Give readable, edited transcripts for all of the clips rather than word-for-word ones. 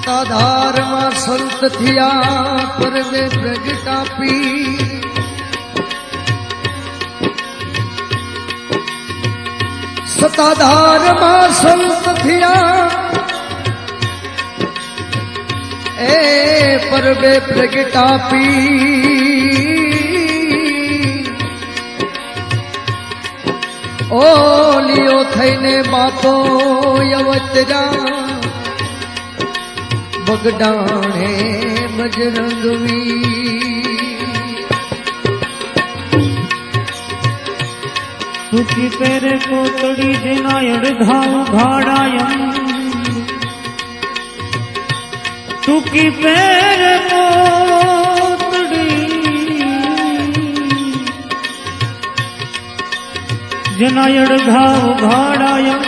सताधार मां संत थिया पर वे प्रगटापी सताधार मां संत थिया ए पर वे प्रगटापी ओलियो थईने बापो यवतरा बगडाणे बजरंगवी तुकी पेरे कोतड़ी दिनायड़ घाव घाड़ायम तुकी पेरे कोतड़ी दिनायड़ घाव घाड़ायम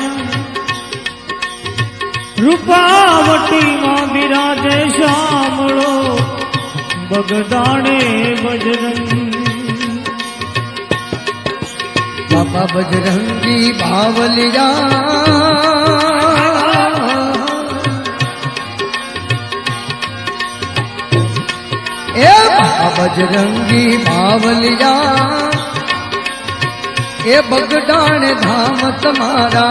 रूपावटी मां विराजे श्यामलो बगदाणे बजरंगी बाबा बजरंगी बावलिया ए बाबा बजरंगी बावलिया ए बगदाणे धाम तुम्हारा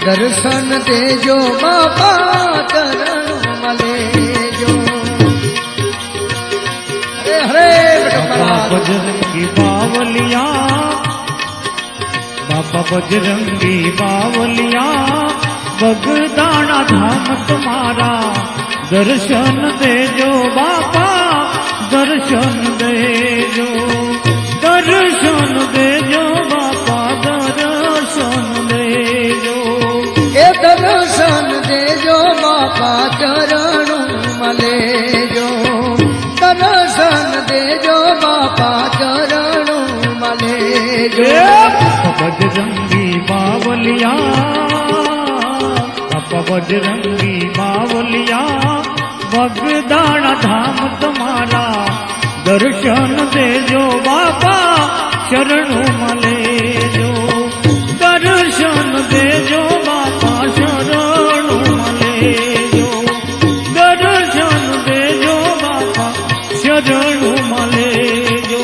दर्शन देजो बाबा चरण मलेजो हरे बाबा बजरंगी बावलिया बाबा बजरंगी बावलिया बगदाना धाम तुम्हारा दर्शन देजो बाबा दर्शन देजो दर्शन देजो बाबा दर्शन देजो ए दर्शन देजो बाबा चरण मलेजो दर्शन देजो बाबा चरण मलेजो बजरंगी बावलिया बाबा बजरंगी बावलिया बगदाना धाम तुम्हारा दर्शन देजो बाबा शरणों मलेजो दर्शन देजो बाबा शरणों मलेजो दर्शन देजो बाबा शरणों मलेजो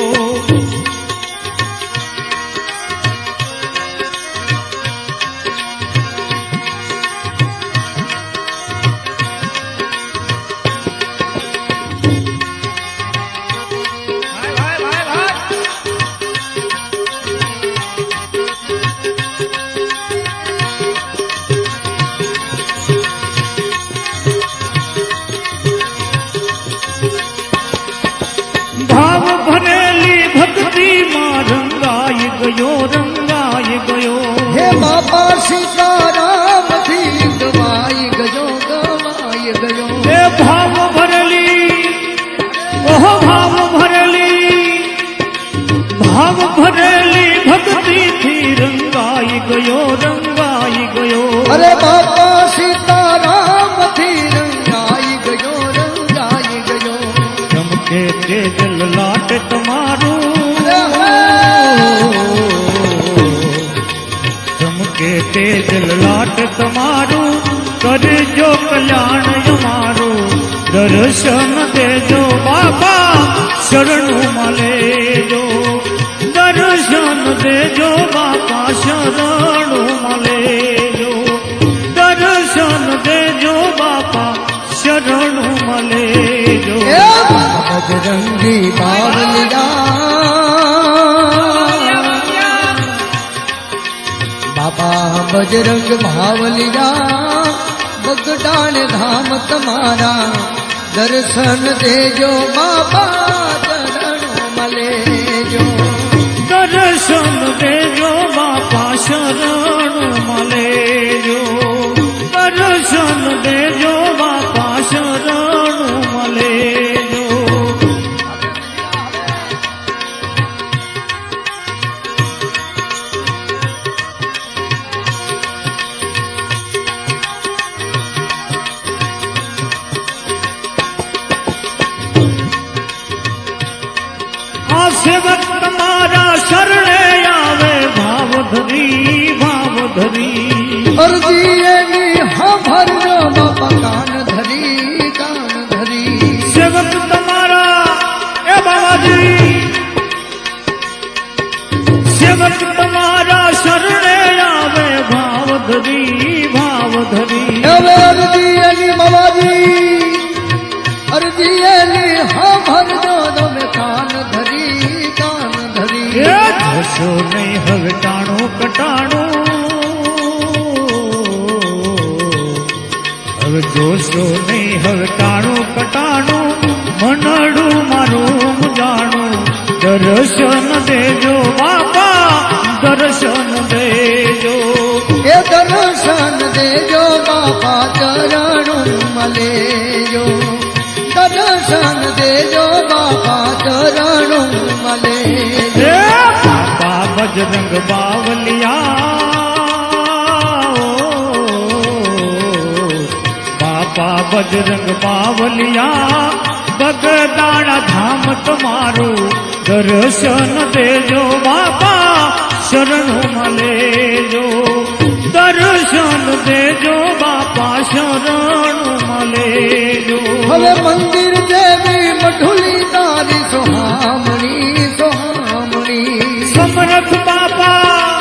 रंगाई गयो हे बाबा सीताराम थी गवाई गयो गवाई गयो हे भाव भरली ओह भाव भरली भक्ति थी रंगाई गयो अरे बाबा सीताराम थी रंगाई गयो चमके तेजल लाट तुम्हारू चमके तेजल लाट तुम्हारू कर जो कल्याण हमारो दर्शन देजो बाबा शरणों मलेजो दर्शन देजो बाबा शरणों मलेजो दर्शन देजो बाबा शरणों मलेजो बजरंगी बावलिया बाबा बजरंग बावलिया बगदान धाम तुम्हारा दर्शन देजो बाबा चरण मलेजो दर्शन देजो बाबा शरण मलेजो दर्शन देजो बाबा शरण मलेजो सेवक तुम्हारा शरणे आवे भाव धरी अर्जी हाँ भर बाबा कान धरी જોશો નહીં હવે ટાણું કટાણું, હવે જોશો નહીં હવે ટાણું કટાણું, મનડું મારું જાણું, દર્શન દેજો બાપા દર્શન દેજો. એ દર્શન દેજો બાપા ચરણું મલેજો, દર્શન દેજો બાપા ચરણું મલેજો. હે બાપા બજરંગ બાવલિયા, બાપા બજરંગ બાવલિયા, બગદાણા ધામ તમારું દર્શન દેજો બાપા શરણું મલેજો, દર્શન દેજો બાપા શરણું મલેજો. હવે મંદિર દેવી મઢુલી તારી સોહામણી સોહામણી. સમરથ બાપા,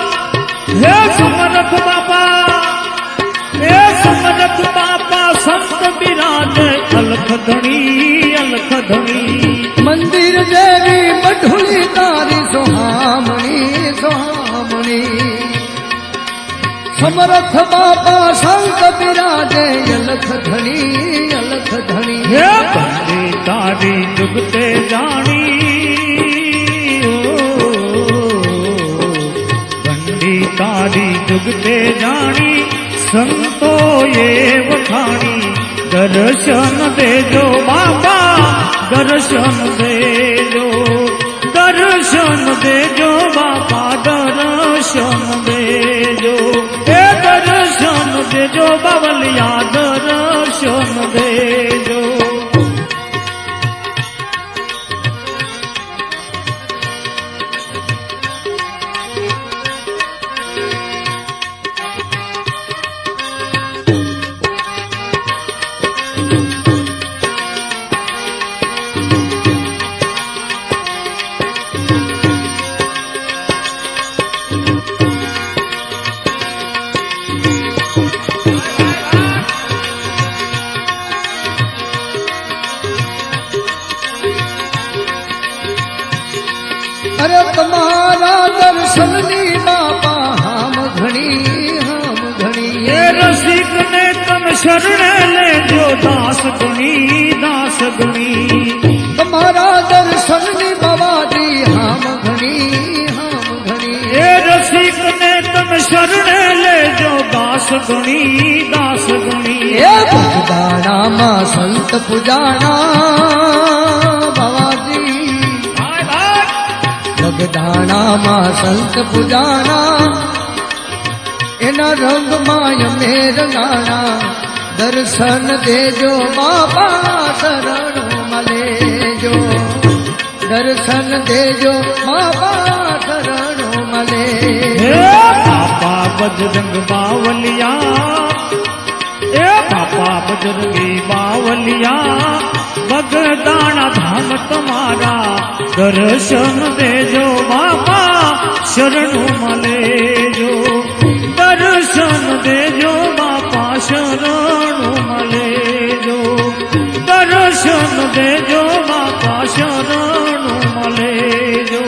હે સમરથ બાપા, હે સમરથ બાપા, સંત બિરાજે અલખ ધણી અલખ ધણી. મંદિર દેવી મઢુલી તારી સોહામણી સોહામણી. સમરથ બાપા સંત બિરાજે અલખ ધણી અલખ ધણી. હે બંને તારી જુગતે જાણી, બંડી તારી જુગતે જાણી, સંતોએ વખાણી, દર્શન દેજો બાપા દર્શન દેજો, દર્શન દેજો બાપા દર્શન દેજો. એ દર્શન દેજો બાવલિયા દર્શન દેજો. અરે તમારા દર્શનની બાપા હામ ઘણી હામ ઘણી. એ રસિક ને તમે શરણે લેજો દાસ ગણી દાસ ગણી. તમારા દર્શનની બાબાજી હામ ઘણી હામ ઘણી. એ રસિક ને તમે શરણે લેજો દાસ ગણી દાસ ગણી. એ ભગદાણામાં સંત પૂજાણા બાબાજી, ભગદાણામાં સંત પૂજાણા, એના રંગમાં અમે રંગાણા, દર્શન દેજો બાપા શરણો મલેજો, દર્શન દેજો બાપા શરણો મલે. હે બાપા બજરંગ બાવલિયા, એ બાપા બજરંગી બાવલિયા, બગદાણા ધામ તમારા દર્શન દેજો બાપા શરણું મલેજો, દર્શન દેજો બાપા શરણું મલેજો, દર્શન દેજો બાપા શરણું મલેજો.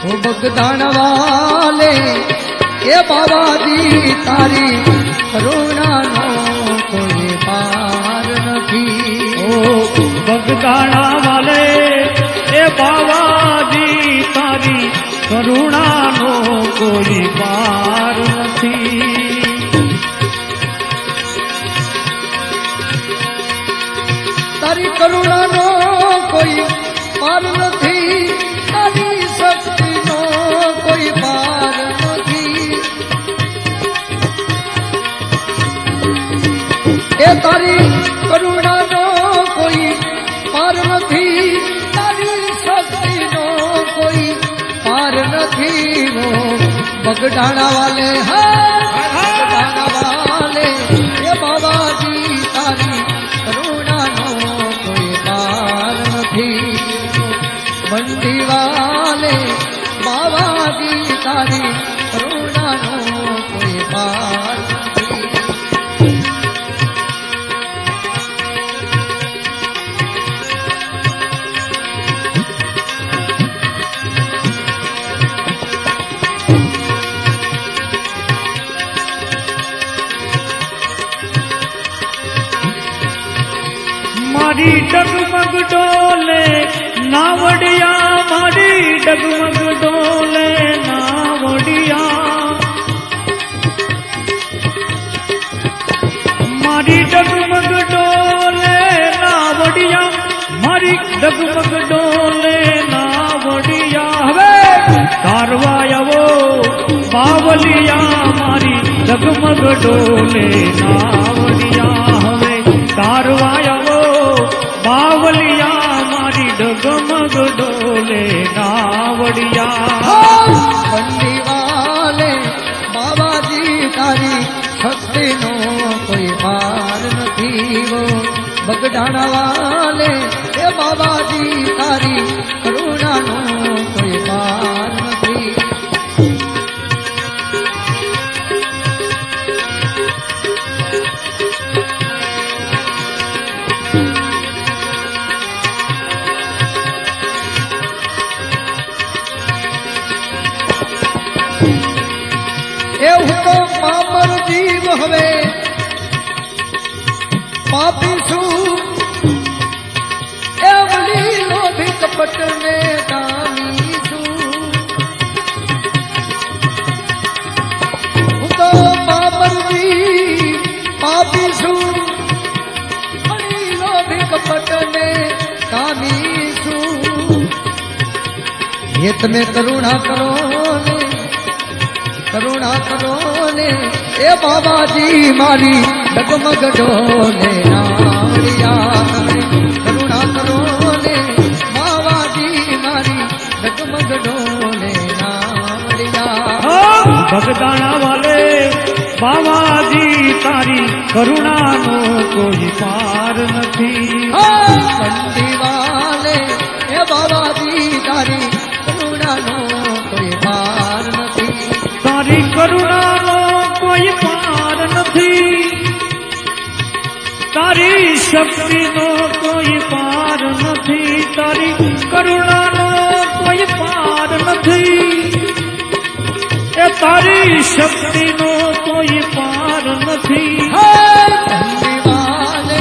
ઓ બગદાણા વાલે એ બાબાજી તારી કરુણાનો કોઈ પાર નથી. ઓ બગદાણા વાલે એ બાવાજી તારી કરુણાનો કોઈ પાર નથી. તારી કરુણાનો કોઈ પાર નથી, તારી શક્તિનો કોઈ પાર નથી. એ તારી કરુણાનો કોઈ પાર નથી, તારી શક્તિનો કોઈ પાર નથી. વો બગડાણા વાલે બગડાણા વાલે એ બાબાજી તારી કરુણાનો કોઈ પાર નથી. બંડી વાલે બાબાજી તારી કરુણાનો કોઈ પાર નથી. મારી ડગમગ ડોલે નાવડિયા મારી ડગમગ ડોલે નાવડિયા મારી ડગમગ ડોલે નાવડિયા મારી ડગમગ ડોલે નાવડિયા હવે તારવાયવો બાવલિયા મારી ડગમગ ડોલે નાવડિયા હવે તારવાયવો બાવલિયા મારી ડગમગ ડોલે નાવડિયા બંડી વાલે બાબાજી તારી શક્તિનો કોઈ પાર નથી વો બગડાણા વાલે એ બાબાજી તારી કરુણાનો કોઈ પાર નથી એવું તો પામર જીવ હવે પાપી છું એ વળી લોભી કપટ ને કામી છું હું તો પામર જીવ પાપી છું વળી લોભી કપટ ને કામી છું ये તમે કરુણા કરો ને કરુણા કરો ને એ બાબાજી મારી ડગમગ ડોલે નાવડિયા તમે કરુણા કરો ને બાબાજી મારી ડગમગ ડોલે નાવડિયા ભગદાણા વાલે બાવાજી તારી કરુણાનો કોઈ પાર નથી બંડી વાલે એ બાબાજી તારી કરુણાનો કોઈ પાર નથી તારી કરુણાનો કોઈ પાર નથી તારી શક્તિનો કોઈ પાર નથી તારી કરુણાનો કોઈ પાર નથી એ તારી શક્તિનો કોઈ પાર નથી બંડી વાલે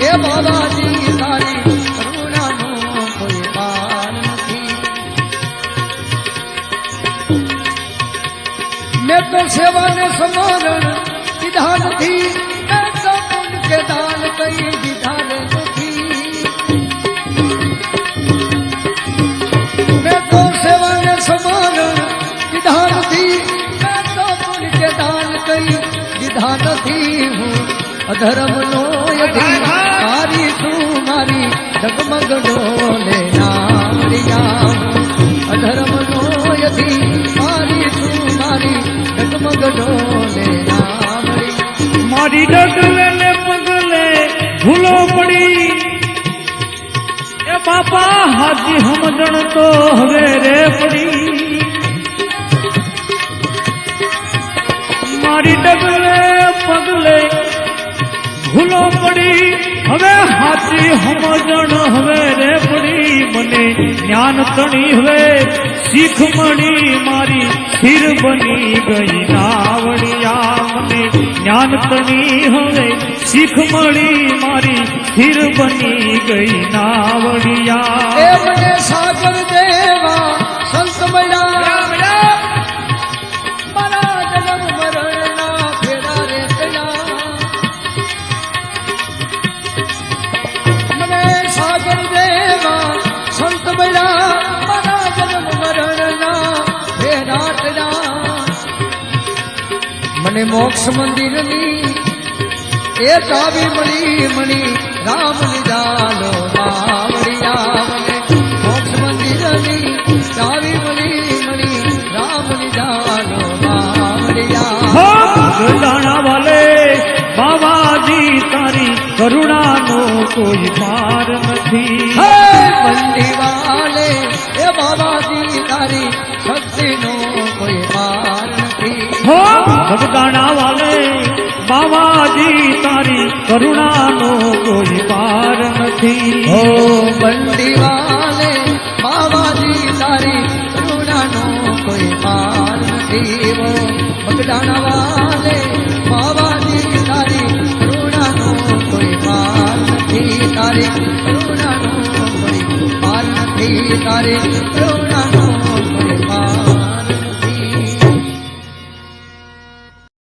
એ બાબાજી તારી કરુણાનો કોઈ પાર નથી મેં તો સેવાને સમરણ દીધા નથી મેં તો પુણ્ય કે દાન કઈ દીધા નથી મેં તો સેવાને સમરણ દીધા નથી મેં તો પુણ્ય કે દાન કઈ દીધા નથી હું અધર્મનો યદી મારી છું મારી ડગમગ ડોલે નાવડિયા અધર્મનો યદી મારી છું મારી ડગમગ ડોલે નાવડિયા મારી ડગલે ને પગલે ભૂલો પડી એ બાપા હાજી સમજણ તો હવે રે પડી મારી ડગલે પગલે ભૂલો પડી હવે હાથી સમજણ હવે રે પડી મને જ્ઞાન તણી હવે શીખ મળી મારી સ્થિર બની ગઈ નાવડિયા મને જ્ઞાન તણી હવે શીખ મળી મારી સ્થિર બની ગઈ નાવડિયા એ મને સાગર દેવા સંત મળ્યા મારા જન્મ મરણના ફેરા રે ગયા મને સાગર દેવા સંત મળ્યા મારા જન્મ મરણના ફેરા ગયા મને મોક્ષ મંદિરની એ ચાવી મળી મળી રામ લીધાલો નાવડિયા મને મોક્ષ મંદિરની ચાવી મળી મળી રામ લીધાલો નાવડિયા ગરદાણા વાલે બાવાજી તારી કરુણાનો કોઈ પાર નથી બંડી વાલે એ બાબાજી તારી શક્તિનો કોઈ પાર નથી ગરદાણા વાલે બાવાજી તારી કરુણાનો કોઈ પાર નથી હો બંડી વાલે બાબાજી તારી કરુણાનો કોઈ પાર નથી હો બગડાણા વાલે બાબાજી તારી કરુણાનો કોઈ પાર તારી કરુણાનો કોઈ પાર નથી તારી